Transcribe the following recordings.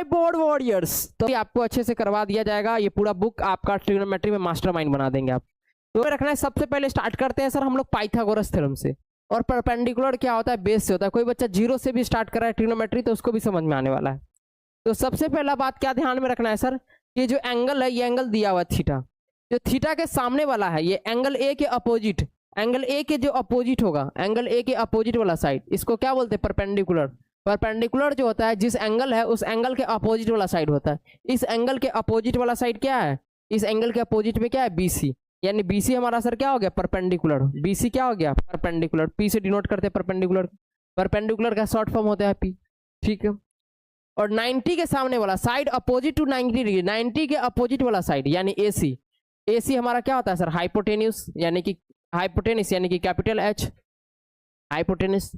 My board warriors, तो ये आपको अच्छे से करवा दिया जाएगा। ये पूरा बुक आपका ट्रिग्नोमेट्री में मास्टरमाइंड बना देंगे आप। तो रखना है, सबसे पहले स्टार्ट करते हैं सर हम लोग पाइथागोरस थ्योरम से। और परपेंडिकुलर क्या होता है, बेस से होता है। कोई बच्चा जीरो से भी स्टार्ट कर रहा है ट्रिग्नोमेट्री तो उसको भी समझ में आने वाला है। तो सबसे पहला बात क्या ध्यान में रखना है सर, ये जो एंगल है ये एंगल दिया हुआ थीटा, जो थीटा के सामने वाला है ये एंगल ए के अपोजिट, एंगल ए के जो अपोजिट होगा, एंगल ए के अपोजिट वाला साइड, इसको क्या बोलते हैं, परपेंडिकुलर। परपेंडिकुलर जो होता है जिस एंगल है उस एंगल के अपोजिट वाला साइड होता है। इस एंगल के अपोजिट वाला साइड क्या है, इस एंगल के अपोजिट में क्या है, बीसी। यानी बीसी हमारा सर क्या हो गया, परपेंडिकुलर। बीसी क्या हो गया, परपेंडिकुलर। पी से डिनोट करते हैं परपेंडिकुलर। परपेंडिकुलर का शॉर्ट फॉर्म होता है पी, ठीक है। और 90 के सामने वाला साइड अपोजिट टू 90 डिग्री, 90 के अपोजिट वाला साइड यानी एसी। एसी हमारा क्या होता है सर, हाइपोटेन्यूस, यानी कि हाइपोटेनिस यानी कि कैपिटल एच, हाइपोटेनिस।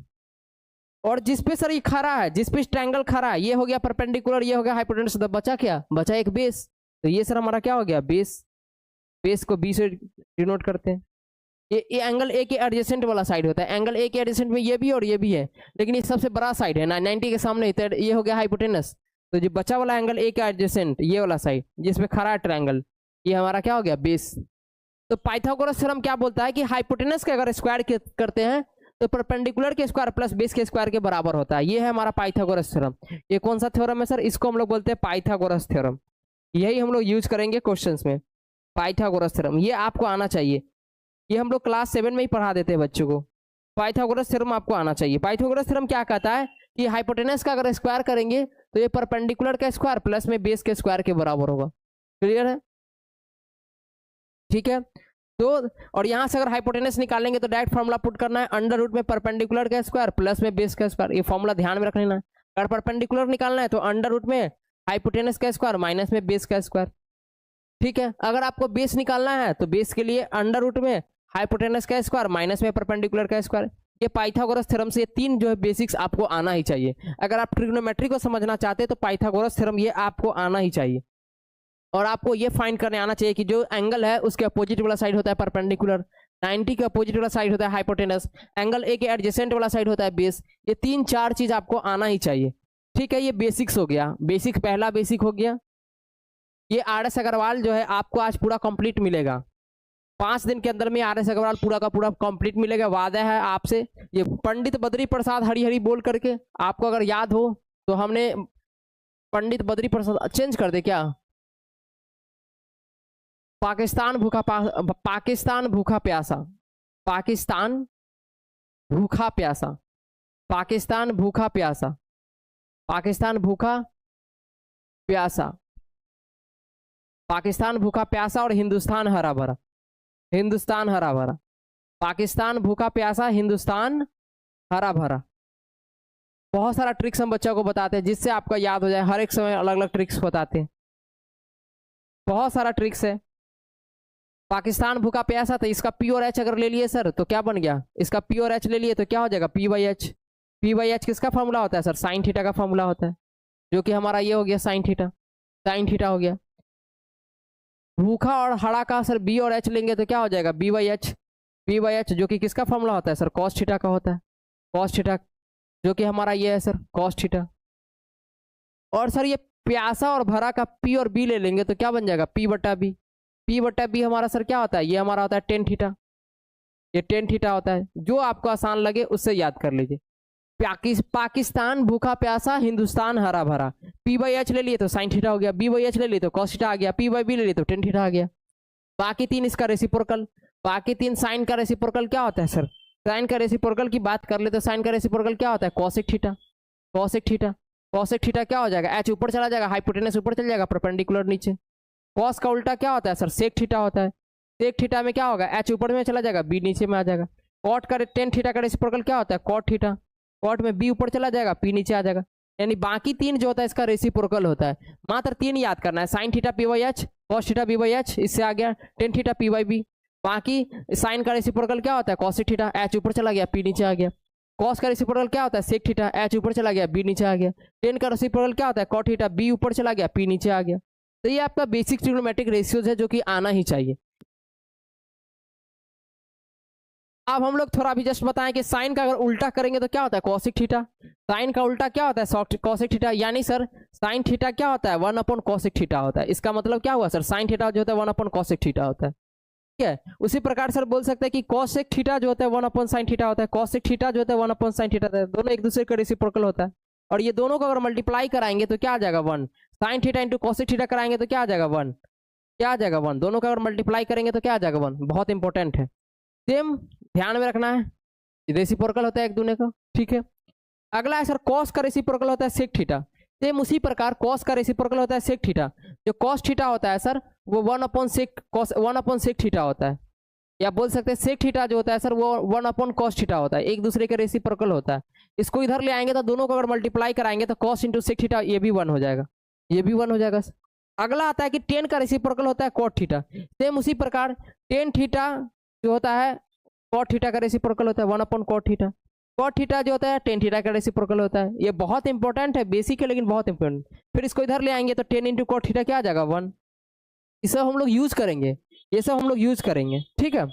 और जिसपे सर ये खड़ा है, जिसपे ट्रायंगल खड़ा है, ये हो गया परपेंडिकुलर, ये हो गया हाइपोटेनिस। तो बचा क्या, बचा एक बेस। तो ये सर हमारा क्या हो गया, बेस। बेस को बी से डिनोट करते हैं। ये एंगल ए के एडजेसेंट वाला साइड होता है। एंगल ए के एडजेसेंट में ये भी और ये भी है, लेकिन ये सबसे बड़ा साइड है ना, 90 के सामने, तो ये हो गया हाइपोटेनस। तो जो बचा वाला एंगल ए के एडजेसेंट, ये वाला साइड जिसमें खड़ा है ट्रायंगल, ये हमारा क्या हो गया, बेस। तो पाइथागोरस थ्योरम क्या बोलता है कि हाइपोटेनस के अगर स्क्वायर करते हैं तो परपेंडिकुलर के स्क्वायर प्लस बेस के स्क्वायर के बराबर होता है। ये है हमारा पाइथागोरस थ्योरम। ये कौन सा थ्योरम है सर, इसको हम लोग बोलते हैं पाइथागोरस थ्योरम। यही हम लोग यूज करेंगे क्वेश्चंस में, पाइथागोरस थ्योरम। ये आपको आना चाहिए, ये हम लोग क्लास 7 में ही पढ़ा देते हैं बच्चों को। पाइथागोरस थ्योरम आपको आना चाहिए। पाइथागोरस थ्योरम क्या कहता है कि हाइपोटेनस का अगर स्क्वायर करेंगे तो ये परपेंडिकुलर का स्क्वायर प्लस में बेस के स्क्वायर के बराबर होगा। क्लियर है, ठीक है। तो और यहां से अगर हाइपोटेनस निकालेंगे तो डायरेक्ट फॉर्मूला पुट करना है, अंडर रूट में परपेंडिकुलर का स्क्वायर प्लस में बेस का स्क्वायर। ये फॉर्मूला ध्यान में रख लेना है। अगर परपेंडिकुलर निकालना है तो अंडर रूट में हाइपोटेनस का स्क्वायर माइनस में बेस का स्क्वायर, ठीक है। अगर आपको बेस निकालना है तो बेस के लिए अंडर रूट में हाइपोटेनस का स्क्वायर माइनस में परपेंडिकुलर का स्क्वायर। ये पाइथागोरस थ्योरम से ये तीन जो है बेसिक्स आपको आना ही चाहिए। अगर आप ट्रिग्नोमेट्री को समझना चाहते हैं तो पाइथागोरस थ्योरम ये आपको आना ही चाहिए। और आपको ये फाइंड करने आना चाहिए कि जो एंगल है उसके अपोजिट वाला साइड होता है परपेंडिकुलर, 90 के अपोजिट वाला साइड होता है हाइपोटेनस, एंगल ए के एडजेसेंट वाला साइड होता है बेस। ये तीन चार चीज आपको आना ही चाहिए, ठीक है। ये बेसिक्स हो गया, बेसिक पहला बेसिक हो गया। ये आर.एस. अग्रवाल जो है आपको आज पूरा कंप्लीट मिलेगा। 5 दिन के अंदर में आर.एस. अग्रवाल पूरा का पूरा कंप्लीट मिलेगा, वादा है आपसे। ये पंडित बद्री प्रसाद हरी हरी बोल करके आपको अगर याद हो तो हमने पंडित बद्री प्रसाद चेंज कर दे क्या, पाकिस्तान भूखा पाकिस्तान भूखा प्यासा, पाकिस्तान भूखा प्यासा, पाकिस्तान भूखा प्यासा, पाकिस्तान भूखा प्यासा, पाकिस्तान भूखा प्यासा और हिंदुस्तान हरा भरा, हिंदुस्तान हरा भरा, पाकिस्तान भूखा प्यासा, हिंदुस्तान हरा भरा। बहुत सारा ट्रिक्स हम बच्चों को बताते हैं जिससे आपका याद हो जाए। हर एक समय अलग अलग ट्रिक्स बताते हैं, बहुत सारा ट्रिक्स है। पाकिस्तान भूखा प्यासा, तो इसका पी और एच अगर ले लिए सर तो क्या बन गया, इसका पी और एच ले लिए तो क्या हो जाएगा, P by H. P by H किसका फॉर्मूला होता है सर, साइन थीटा का फॉर्मूला होता है, जो कि हमारा ये हो गया साइन थीटा, साइन थीटा हो गया। भूखा और हड़ा का सर बी और एच लेंगे तो क्या हो जाएगा, B by H, B by H, जो कि किसका फॉर्मूला होता है सर, कॉस थीटा का होता है, कॉस थीटा, जो कि हमारा ये है सर कॉस थीटा। और सर ये प्यासा और भरा का पी और बी ले लेंगे तो क्या बन जाएगा, पी बटा बी। पी बटा बी हमारा सर क्या होता है, ये हमारा होता है टेन थीटा, ये टेन थीटा होता है। जो आपको आसान लगे उससे याद कर लीजिए। पाकिस्तान भूखा प्यासा, हिंदुस्तान हरा भरा। पी बाई एच ले लिए तो साइन थीटा हो गया, बी बाई एच ले लिए तो कॉस थीटा आ गया, पी बाई बी ले लिए तो टेन थीटा आ गया। बाकी तीन इसका रेसिप्रोकल, बाकी तीन साइन का रेसिप्रोकल क्या होता है सर, साइन का रेसिप्रोकल की बात कर ले तो साइन का रेसिप्रोकल क्या होता है, cosec theta, cosec theta. Cosec theta क्या हो जाएगा, एच ऊपर चला जाएगा, हाइपोटेनस ऊपर चल जाएगा, परपेंडिकुलर नीचे। कॉस का उल्टा क्या होता है सर, सेक थीटा होता है। सेक थीटा में क्या होगा, एच ऊपर में चला जाएगा, बी नीचे में आ जाएगा। कॉट का टेन थीटा का रेसिप्रोकल क्या होता है, कॉट थीटा। कॉट में बी ऊपर चला जाएगा, पी नीचे आ जाएगा। यानी बाकी तीन जो होता है इसका रेसिप्रोकल होता है। मात्र तीन याद करना है, sine theta P by H, cos theta B by H, इससे आ गया tan theta P by B. बाकी साइन का रेसिप्रोकल क्या होता है, कॉसेक थीटा, एच ऊपर चला गया, पी नीचे आ गया। कॉस का रेसिप्रोकल क्या होता है, सेक थीटा, एच ऊपर चला गया, बी नीचे आ गया। टेन का रेसिप्रोकल क्या होता है, कॉट थीटा, बी ऊपर चला गया, पी नीचे आ गया। तो ये आपका बेसिक ट्रिग्नोमेट्रिक रेशियोज है जो कि आना ही चाहिए। अब हम लोग थोड़ा अभी जस्ट बताएं कि साइन का अगर उल्टा करेंगे तो क्या होता है कोसिक थीटा। साइन का उल्टा क्या होता है कोसिक थीटा, यानी सर साइन थीटा क्या होता है 1 अपॉन कोसिक थीटा होता है। इसका मतलब क्या हुआ सर, साइन थीटा जो होता है 1 अपॉन कोसिक थीटा होता है। ठीक है, उसी प्रकार सर बोल सकते हैं कि कोसेक थीटा जो होता है 1 अपॉन साइन थीटा होता है। कोसेक थीटा जो होता है 1 अपॉन साइन थीटा होता है, दोनों एक दूसरे का रेसिप्रोकल होता है। और ये दोनों को अगर मल्टीप्लाई कराएंगे तो क्या आ जाएगा 1। Sine theta into cosec theta कराएंगे तो क्या आ जाएगा 1, क्या आ जाएगा 1। दोनों का अगर मल्टीप्लाई करेंगे तो क्या आ जाएगा 1। बहुत इंपॉर्टेंट है, सेम ध्यान में रखना है, रेसिप्रोकल होता है एक दूसरे का। ठीक है, अगला है सर कॉस का रेसिप्रोकल होता है सेक थीटा। सेम उसी प्रकार कॉस का रेसिप्रोकल होता है सेक थीटा। जो कॉस थीटा होता है सर वो 1 upon sec cos 1 upon sec theta होता है, या बोल सकते हैं सेक थीटा जो होता है सर वो 1 अपॉन कॉस थीटा होता है, एक दूसरे के रेसिप्रोकल होता है। इसको इधर ले आएंगे तो दोनों को अगर मल्टीप्लाई कराएंगे तो कॉस इंटू सेक थीटा ये भी 1 हो जाएगा, ये भी 1 हो जाएगा। अगला आता है कि टेन का रेसिप्रोकल होता है कॉट थीटा। सेम उसी प्रकार टेन थीटा जो होता है कॉट थीटा का रेसिप्रोकल होता है 1 upon cot theta. Cot theta जो होता है टेन थीटा का रेसिप्रोकल होता है। ये बहुत इंपॉर्टेंट है, बेसिक है लेकिन बहुत इंपॉर्टेंट। फिर इसको इधर ले आएंगे तो टेन इंटू कॉट थीटा क्या आ जाएगा 1। ये सब हम लोग यूज करेंगे, ये सब हम लोग यूज करेंगे। ठीक है,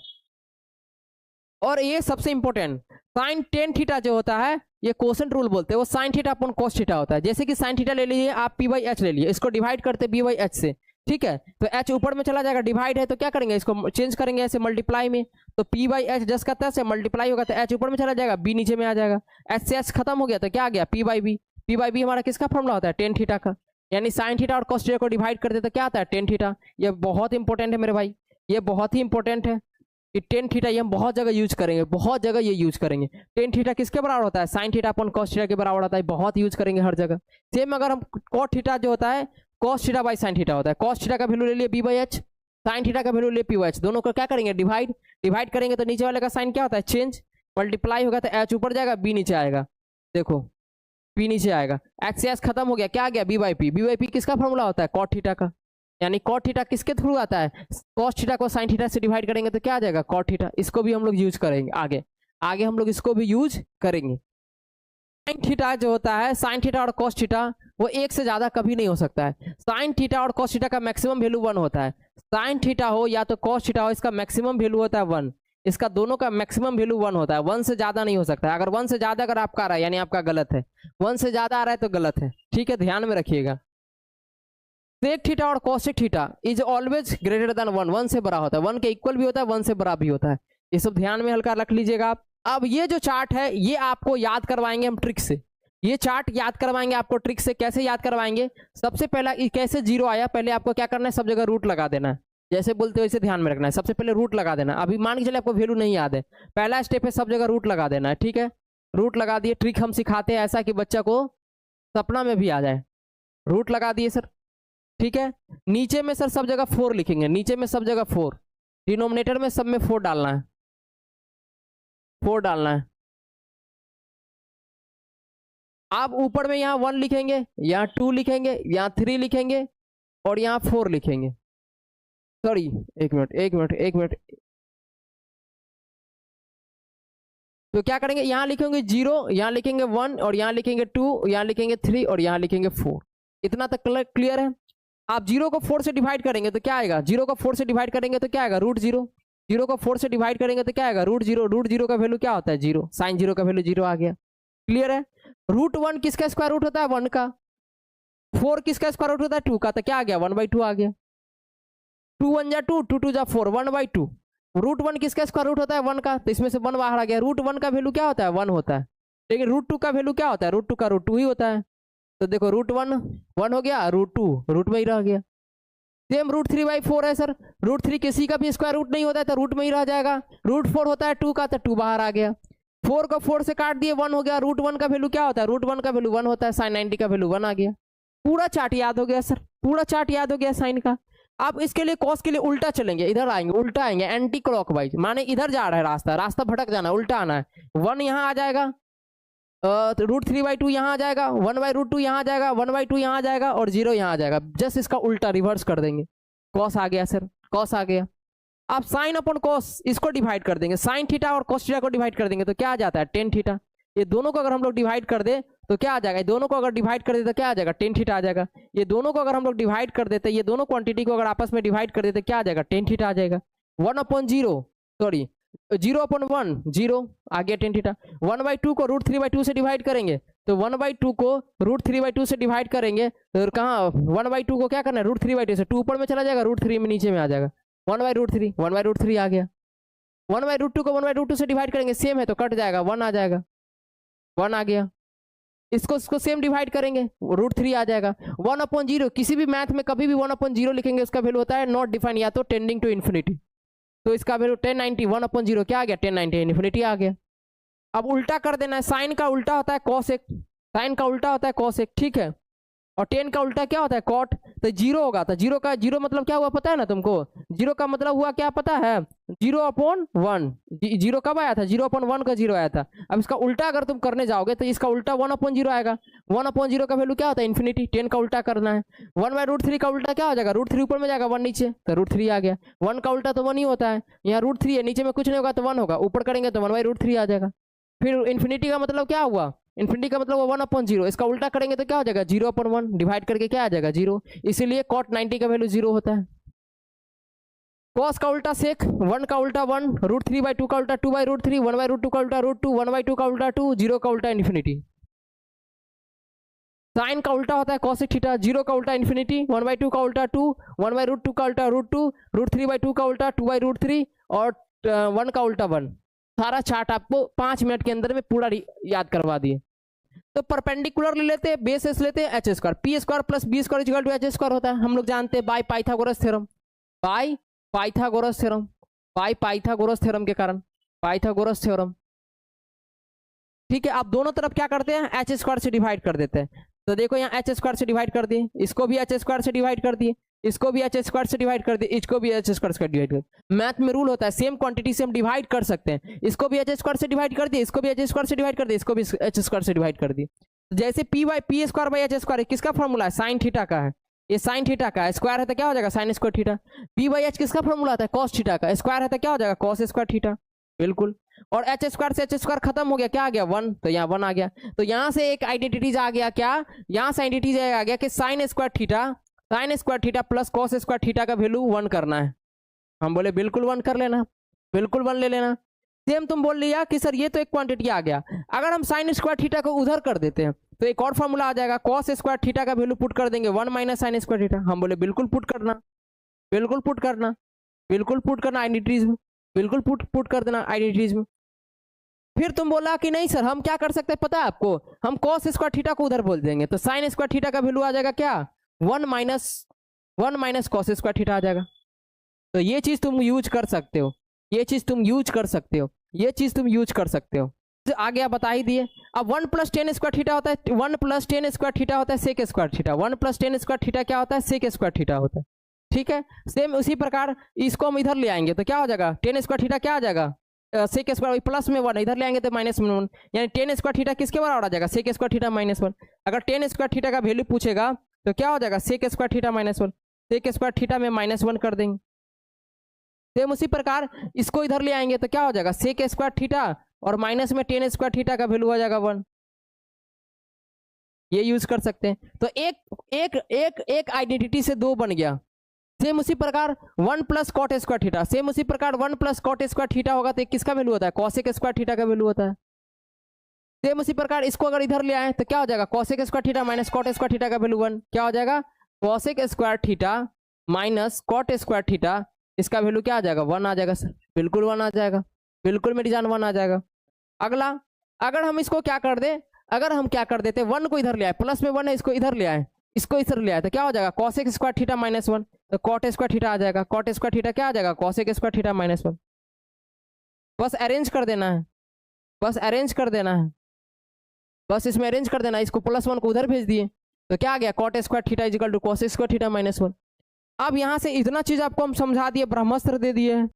और ये सबसे इंपॉर्टेंट साइन टेन थीटा जो होता है ये कोसेंट रूल बोलते हैं, वो sine theta upon cos theta होता है। जैसे कि साइन थीटा ले लीजिए आप पी बाई एच ले लिए, इसको डिवाइड करते बी बाई एच से। ठीक है, तो एच ऊपर में चला जाएगा, डिवाइड है तो क्या करेंगे इसको चेंज करेंगे ऐसे मल्टीप्लाई में, तो पी बाई एच जस का तस से मल्टीप्लाई होगा तो एच ऊपर में चला जाएगा, बी नीचे में आ जाएगा। एच से एच खत्म हो गया तो क्या आ गया P by B. P by B हमारा किसका फॉर्मूला होता है टेन थीटा का, यानी साइन थीटा और कॉस थीटा को डिवाइड करते तो क्या आता है टेन थीटा। ये बहुत इंपॉर्टेंट है मेरे भाई, ये बहुत ही इंपॉर्टेंट है कि टेन थीटा ये हम बहुत जगह यूज करेंगे, बहुत जगह ये यूज करेंगे। टेन थीटा किसके बराबर होता है sine theta upon cos theta के बराबर होता है, बहुत यूज करेंगे हर जगह। सेम अगर हम कॉट थीटा जो होता है cos theta by sine theta होता है। कॉस थीटा का वैल्यू ले लिए B by H, sine theta का वैल्यू ले पी बाई एच, दोनों को क्या करेंगे डिवाइड। डिवाइड करेंगे तो नीचे वाले का साइन क्या होता है चेंज, मल्टीप्लाई होगा तो एच ऊपर जाएगा बी नीचे आएगा, देखो पी नीचे आएगा, एच से एच खत्म हो गया क्या आ गया B by P. B by P किसका फॉर्मूला होता है कॉट थीटा का, यानी कॉट थीटा किसके थ्रू आता है कॉस थीटा को साइन थीटा से डिवाइड करेंगे तो क्या आ जाएगा कॉट थीटा। इसको भी हम लोग यूज करेंगे आगे, आगे हम लोग इसको भी यूज करेंगे। साइन थीटा जो होता है साइन थीटा और कॉस थीटा वो एक से ज्यादा कभी नहीं हो सकता है। साइन थीटा और कॉस थीटा का मैक्सिमम वैल्यू 1 होता है। साइन थीटा हो या तो कॉस थीटा हो, इसका मैक्सिमम वैल्यू होता है 1। इसका दोनों का मैक्सिमम वैल्यू 1 होता है, 1 से ज्यादा नहीं हो सकता है। अगर 1 से ज्यादा अगर आपका आ रहा है यानी आपका गलत है, 1 से ज्यादा आ रहा है तो गलत है। ठीक है, ध्यान में रखिएगा। सेक थीटा और cosec theta is always greater than 1, 1 से बड़ा होता है, 1 के इक्वल भी होता है 1 से बड़ा भी होता है। ये सब ध्यान में हल्का रख लीजिएगा आप। अब ये जो चार्ट है ये आपको याद करवाएंगे हम ट्रिक से, ये चार्ट याद करवाएंगे आपको ट्रिक से। कैसे याद करवाएंगे, सबसे पहला कैसे जीरो आया पहले आपको क्या करना है सब जगह रूट लगा देना है, जैसे बोलते हो वैसे ध्यान में रखना है। सबसे पहले रूट लगा देना, अभी मान के चले आपको वैल्यू नहीं याद है, पहला स्टेप है सब जगह रूट लगा देना है। ठीक है, रूट लगा दिए, ट्रिक हम सिखाते हैं ऐसा कि बच्चा को सपना में भी आ जाए। रूट लगा दिए सर, ठीक है। नीचे में सर सब जगह 4 लिखेंगे, नीचे में सब जगह 4, डिनोमिनेटर में सब में 4 डालना है, 4 डालना है। आप ऊपर में यहाँ 1 लिखेंगे, यहाँ 2 लिखेंगे, यहाँ 3 लिखेंगे और यहाँ 4 लिखेंगे। सॉरी एक मिनट। तो क्या करेंगे, यहाँ लिखेंगे 0, यहाँ लिखेंगे 1 और यहाँ लिखेंगे 2, यहाँ लिखेंगे 3 और यहाँ लिखेंगे 4। इतना तक क्लियर है। आप 0 को 4 से डिवाइड करेंगे तो क्या आएगा, 0 को 4 से डिवाइड करेंगे तो क्या आएगा √0, 0 को 4 से डिवाइड करेंगे तो क्या आएगा √0, √0 का वैल्यू क्या होता है 0, साइन 0 का वैल्यू 0 आ गया। क्लियर है। √1 किसका स्क्वायर रूट होता है 1 का, 4 किसका स्क्वायर रूट होता है 2 का, तो क्या आ गया 1/2 आ गया। 2 1 जा 2, 2 2 जा 4, 1/2। √1 किसका स्क्वायर रूट होता है 1 का, तो इसमें से 1 बाहर आ गया। √1 का वैल्यू क्या होता है 1 होता है, लेकिन √2 का वैल्यू क्या होता है, √2 का √2 ही होता है। तो देखो √1 1 हो गया, √2 रूट में ही रह गया। सेम √3/4 है सर, √3 किसी का भी स्क्वायर रूट नहीं होता है तो रूट में ही रह जाएगा। √4 होता है 2 का, तो 2 बाहर आ गया। 4 को 4 से काट दिए 1 हो गया। √1 का वैल्यू क्या होता है, √1 का वैल्यू 1 होता है, साइन 90 का वैल्यू 1 आ गया। पूरा चार्ट याद हो गया सर, पूरा चार्ट याद हो गया साइन का। आप इसके लिए कॉस के लिए उल्टा चलेंगे, इधर आएंगे, उल्टा आएंगे, एंटी क्लॉकवाइज, माने इधर जा रहा है रास्ता, रास्ता भटक जाना, उल्टा आना है। 1 यहाँ आ जाएगा, √3/2 यहाँ आ जाएगा, 1/√2 यहाँ आ जाएगा, 1/2 यहाँ आ जाएगा और 0 यहाँ आ जाएगा। जस्ट इसका उल्टा रिवर्स कर देंगे। कॉस आ गया सर, कॉस आ गया। आप साइन अपॉन कॉस इसको डिवाइड कर देंगे, साइन थीटा और कॉस थीटा को डिवाइड कर देंगे तो क्या आ जाता है टेन थीटा। ये दोनों को अगर हम लोग डिवाइड कर दे तो क्या आ जाएगा, दोनों को अगर डिवाइड कर दे तो क्या आ जाएगा टेन थीटा आ जाएगा। ये दोनों को अगर हम लोग डिवाइड कर देते, ये दोनों क्वांटिटी को अगर आपस में डिवाइड कर देते क्या आ जाएगा टेन थीटा आ जाएगा। 1/0 सॉरी 0/1 0 आ गया टेन थीटा। 1/2 को √3/2 से डिवाइड करेंगे तो 1/2 को √3/2 से डिवाइड करेंगे तो कहाँ 1/2 को क्या करना है √3/2 से 2 ऊपर में चला जाएगा √3 में नीचे में आ जाएगा 1/√3 आ गया। 1/2 को 1/2 से डिवाइड करेंगे सेम है तो कट जाएगा 1 आ जाएगा 1 आ गया। इसको सेम डिवाइड करेंगे √3 आ जाएगा। 1/0 किसी भी मैथ में कभी भी 1/0 लिखेंगे उसका वैल्यू होता है नॉट डिफाइन या तो टेंडिंग टू इन्फिनिटी। तो इसका वैल्यू 1090 1/0 क्या आ गया 1090 इन्फिनिटी आ गया। अब उल्टा कर देना है साइन का उल्टा होता है कॉसेक साइन का उल्टा होता है कॉसेक ठीक है और 10 का उल्टा क्या होता है कॉट। तो 0 होगा तो 0 का 0 मतलब क्या हुआ पता है ना तुमको 0 का मतलब हुआ क्या पता है 0/1 0 कब आया था 0/1 का 0 आया था। अब इसका उल्टा अगर तुम करने जाओगे तो इसका उल्टा 1/0 आएगा 1/0 का वैल्यू क्या होता है इन्फिनिटी 10 का उल्टा करना है 1/√3 का उल्टा क्या हो जाएगा √3 ऊपर में जाएगा 1 नीचे तो √3 आ गया 1 का उल्टा तो 1 ही होता है यहाँ √3 है नीचे में कुछ नहीं होगा तो 1 होगा ऊपर करेंगे तो 1/√3 आ जाएगा। फिर इन्फिनिटी का मतलब क्या हुआ इन्फिनिटी का मतलब 1/0 इसका उल्टा करेंगे तो क्या हो जाएगा 0/1 डिवाइड करके क्या आ जाएगा 0 इसीलिए cot 90 का वैल्यू 0 होता है। cos का उल्टा sec 1 का उल्टा 1 √3/2 का उल्टा 2/√3 1/√2 का उल्टा √2 1/2 का उल्टा 2 0 का उल्टा इन्फिनिटी। साइन का उल्टा होता है cosec थीटा 0 का उल्टा इन्फिनिटी 1/2 का उल्टा 2 1/√2 का उल्टा √2 √3/2 का उल्टा 2/√3 और 1 का उल्टा 1। सारा चार्ट आपको 5 मिनट के अंदर में पूरा याद करवा दिए। तो परपेंडिकुलर ले लेते हैं बेसिस लेते हैं h square p square plus b square equal to h square होता है हम लोग जानते हैं by Pythagoras theorem by Pythagoras theorem के कारण पाइथागोरस थ्योरम ठीक है। आप दोनों तरफ क्या करते हैं h स्क्वायर से डिवाइड कर देते हैं तो देखो यहाँ h स्क्वायर से डिवाइड कर दिए इसको भी h स्क्वायर से डिवाइड कर दिए इसको भी h स्क्वायर से डिवाइड कर दिए इसको भी h स्क्वायर से डिवाइड कर। मैथ में रूल होता है सेम क्वांटिटी से हम डिवाइड कर सकते हैं इसको भी h स्क्वायर से डिवाइड कर दिए इसको भी h स्क्वायर से डिवाइड कर दिए इसको भी h स्क्वायर से डिवाइड कर दिए। जैसे p square by h square किसका फॉर्मूला है साइन थीटा का है ये साइन थीटा का स्क्वायर है तो क्या हो जाएगा साइन स्क्वायर थीटा। p/h किसका फॉर्मूला आता है कॉस थीटा का स्क्वायर है तो क्या हो जाएगा कॉस स्क्वायर थीटा बिल्कुल। और h स्क्वायर से h स्क्वायर खत्म हो गया क्या आ गया 1 तो यहाँ 1 आ गया। तो यहाँ से एक आइडेंटिटीज आ गया क्या यहाँ से आइडेंटिटीज आ गया कि sine square theta plus cos square theta का वैल्यू 1 करना है। हम बोले बिल्कुल 1 कर लेना बिल्कुल 1 ले लेना। सेम तुम बोल लिया कि सर ये तो एक क्वांटिटी आ गया अगर हम साइन स्क्वायर थीटा को उधर कर देते हैं तो एक और फॉर्मूला आ जाएगा कॉस स्क्वायर थीटा का वैल्यू पुट कर देंगे 1 माइनस साइन स्क्वायर थीटा। हम बोले बिल्कुल पुट करना आइडेंटिटीज में बिल्कुल पुट कर देना आइडेंटिटीज में। फिर तुम बोला कि नहीं सर हम क्या कर सकते हैं पता है आपको हम कॉस स्क्वायर थीटा को उधर बोल देंगे तो साइन स्क्वायर थीटा का वैल्यू आ जाएगा क्या 1 माइनस कॉस स्क्वायर थीटा आ जाएगा। तो ये चीज तुम यूज कर सकते हो तो आगे आप बता ही दिए। अब 1 + 10 स्क्वायर थीटा होता है 1 + 10 स्क्वायर थीटा होता है sec square theta 1 + 10 square theta क्या होता है सेक स्क्वायर थीटा होता है ठीक है। सेम उसी प्रकार इसको हम इधर ले आएंगे तो क्या हो जाएगा 10 स्क्वायर थीटा क्या आ जाएगा सेक स्क्वायर प्लस में 1 इधर ले आएंगे तो माइनस में 1 यानी 10 स्क्वायर थीटा किसके बराबर आ जाएगा सेक स्क्वायर थीटा -1। अगर 10 स्क्वायर थीटा का वैल्यू पूछेगा तो क्या हो जाएगा sec square theta -1 sec square theta में -1 कर देंगे। सेम उसी प्रकार इसको इधर ले आएंगे तो क्या हो जाएगा सेक स्क्वायर थीटा और माइनस में 10 स्क्वायर थीटा का वैल्यू आ जाएगा 1। ये यूज कर सकते हैं। तो एक आइडेंटिटी से 2 बन गया। सेम उसी प्रकार 1 + cot स्क्वायर थीटा सेम उसी प्रकार 1 + cot स्क्वायर थीटा होगा तो किसका वैल्यू होता है cosec स्क्वायर थीटा का वैल्यू होता है। सेम उसी प्रकार इसको अगर इधर ले आए तो क्या हो जाएगा cosec square theta minus cot square theta का वैल्यू 1 क्या हो जाएगा cosec square theta minus cot square theta इसका वैल्यू क्या आ जाएगा 1 आ जाएगा सर बिल्कुल 1 आ जाएगा बिल्कुल मेरी जान 1 आ जाएगा। अगला अगर हम इसको क्या कर दे अगर हम क्या कर देते 1 को इधर ले आए प्लस में 1 है इसको इधर ले आए तो क्या हो जाएगा cosec स्क्वायर थीटा -1 तो cot स्क्वायर थीटा आ जाएगा cot स्क्वायर थीटा क्या आ जाएगा cosec स्क्वायर थीटा -1। बस अरेंज कर देना है बस इसमें अरेंज कर देना है इसको +1 को उधर भेज दिए तो क्या आ गया cot square theta = cosec square theta -1। अब यहाँ से इतना चीज आपको हम समझा दिए ब्रह्मास्त्र दे दिए